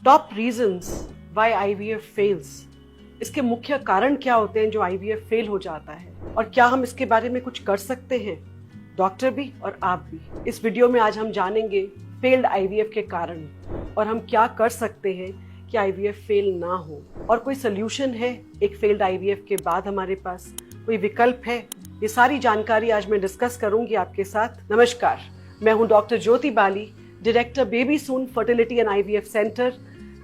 Top reasons why IVF fails, इसके मुख्य कारण क्या होते हैं जो आईवीएफ फेल हो जाता है, और क्या हम इसके बारे में कुछ कर सकते हैं, डॉक्टर भी और आप भी। इस वीडियो में आज हम जानेंगे फेल्ड आईवीएफ के कारण और हम क्या कर सकते हैं कि आईवीएफ फेल ना हो, और कोई सोल्यूशन है एक फेल्ड आईवीएफ के बाद, हमारे पास कोई विकल्प है। ये सारी जानकारी आज मैं डिस्कस करूंगी आपके साथ। नमस्कार, मैं हूं doctor Jyoti Bali, director baby soon fertility and IVF centre,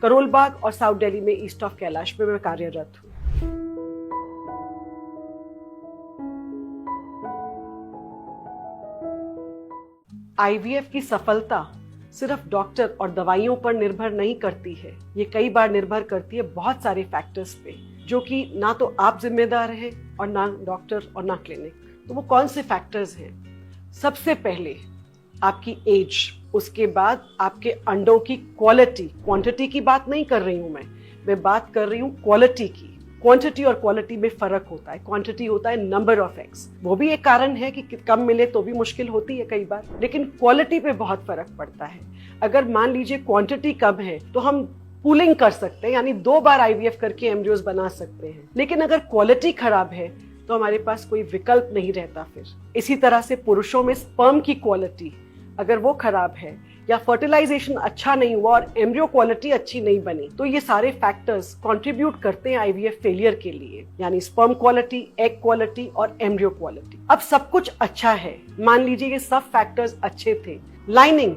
Karol Bagh और साउथ दिल्ली में ईस्ट ऑफ कैलाश में मैं कार्यरत हूँ। आईवीएफ की सफलता सिर्फ डॉक्टर और दवाइयों पर निर्भर नहीं करती है, ये कई बार निर्भर करती है बहुत सारे फैक्टर्स पे, जो कि ना तो आप जिम्मेदार हैं और ना डॉक्टर और ना क्लिनिक। तो वो कौन से फैक्टर्स हैं? सबसे पहले आपकी एज, उसके बाद आपके अंडों की क्वालिटी। क्वांटिटी की बात नहीं कर रही हूं मैं बात कर रही हूं क्वालिटी की। क्वांटिटी और क्वालिटी में फर्क होता है। क्वांटिटी होता है नंबर ऑफ एग्स, वो भी एक कारण है कि कम मिले तो भी मुश्किल होती है कई बार, लेकिन क्वालिटी पे बहुत फर्क पड़ता है। अगर मान लीजिए क्वांटिटी कम है तो हम पूलिंग कर सकते हैं, यानी 2 बार आईवीएफ करके एम्ब्रियोज बना सकते हैं, लेकिन अगर क्वालिटी खराब है तो हमारे पास कोई विकल्प नहीं रहता फिर। इसी तरह से पुरुषों में स्पर्म की क्वालिटी अगर वो खराब है या फर्टिलाइजेशन अच्छा नहीं हुआ और एम्ब्रियो क्वालिटी अच्छी नहीं बनी, तो ये सारे फैक्टर्स कंट्रीब्यूट करते हैं आईवीएफ फेलियर के लिए, यानी स्पर्म क्वालिटी, एग क्वालिटी और एम्ब्रियो क्वालिटी। अब सब कुछ अच्छा है, मान लीजिए ये सब फैक्टर्स अच्छे थे, लाइनिंग,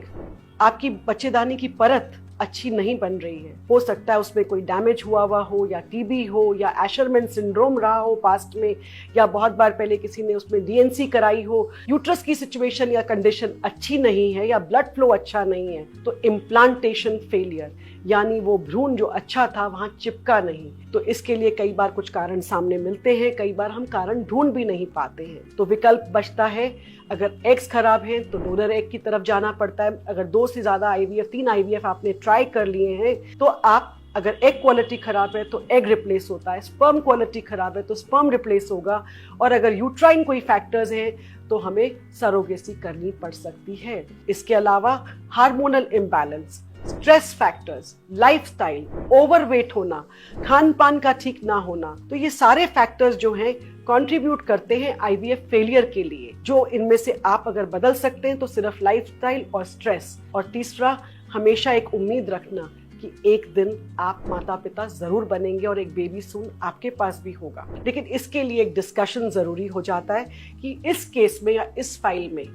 आपकी बच्चेदानी की परत अच्छी नहीं बन रही है, हो सकता है उसमें कोई डैमेज हुआ हो, या टीबी हो, या एशरमैन सिंड्रोम रहा हो पास्ट में, या बहुत बार पहले किसी ने उसमें डीएनसी कराई हो, यूट्रस की सिचुएशन या कंडीशन अच्छी नहीं है, या ब्लड फ्लो अच्छा नहीं है, तो इम्प्लांटेशन फेलियर, यानी वो भ्रूण जो अच्छा था वहां चिपका नहीं। तो इसके लिए कई बार कुछ कारण सामने मिलते हैं, कई बार हम कारण ढूंढ भी नहीं पाते हैं। तो विकल्प बचता है, अगर एग्स खराब हैं तो डोनर एग की तरफ जाना पड़ता है। अगर 2 से ज्यादा आईवीएफ, 3 आईवीएफ आपने ट्राई कर लिए हैं तो आप, अगर एग क्वालिटी खराब है तो एग रिप्लेस होता है, स्पर्म क्वालिटी खराब है तो स्पर्म रिप्लेस होगा, और अगर यूट्राइन कोई फैक्टर्स हैं तो हमें सरोगेसी करनी पड़ सकती है। इसके अलावा hormonal imbalance, stress factors, lifestyle, overweight होना, खान पान का ठीक ना होना, तो ये सारे फैक्टर्स जो हैं कंट्रीब्यूट करते हैं आईवीएफ फेलियर के लिए। जो इनमें से आप अगर बदल सकते हैं तो सिर्फ लाइफस्टाइल और स्ट्रेस। और तीसरा, हमेशा एक उम्मीद रखना कि एक दिन आप माता पिता जरूर बनेंगे और एक बेबी सून आपके पास भी होगा। लेकिन इसके लिए एक डिस्कशन जरूरी हो जाता है कि इस केस में या इस फाइल में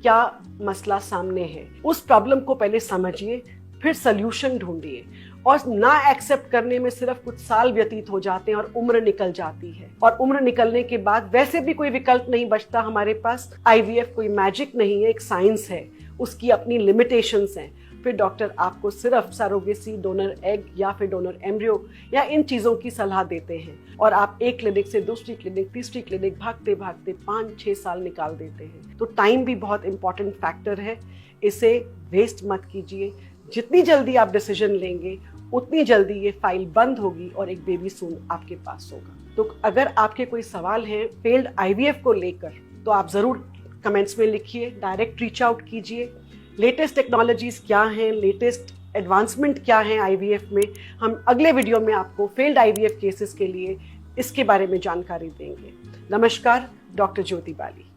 क्या मसला सामने है। उस प्रॉब्लम को पहले समझिए, फिर सोल्यूशन ढूंढिए, और ना एक्सेप्ट करने में सिर्फ कुछ साल व्यतीत हो जाते हैं और उम्र निकल जाती है। और उम्र निकलने के बाद वैसे भी कोई विकल्प नहीं बचता हमारे पास। आईवीएफ कोई मैजिक नहीं है, एक साइंस है, उसकी अपनी लिमिटेशंस हैं। फिर डॉक्टर आपको सिर्फ सरोगेसी, डोनर एग या फिर डोनर एम्ब्रियो या इन चीज़ों की सलाह देते हैं, और आप एक क्लिनिक से दूसरी क्लिनिक, तीसरी क्लिनिक भागते भागते 5-6 साल निकाल देते हैं। तो टाइम भी बहुत इंपॉर्टेंट फैक्टर है, इसे वेस्ट मत कीजिए। जितनी जल्दी आप डिसीजन लेंगे उतनी जल्दी ये फाइल बंद होगी और एक बेबी सून आपके पास होगा। तो अगर आपके कोई सवाल हैं फेल्ड आईवीएफ को लेकर तो आप जरूर कमेंट्स में लिखिए, डायरेक्ट रीच आउट कीजिए। लेटेस्ट टेक्नोलॉजीज क्या हैं, लेटेस्ट एडवांसमेंट क्या हैं आईवीएफ में, हम अगले वीडियो में आपको फेल्ड आईवीएफ केसेस के लिए इसके बारे में जानकारी देंगे। नमस्कार, डॉक्टर ज्योति बाली।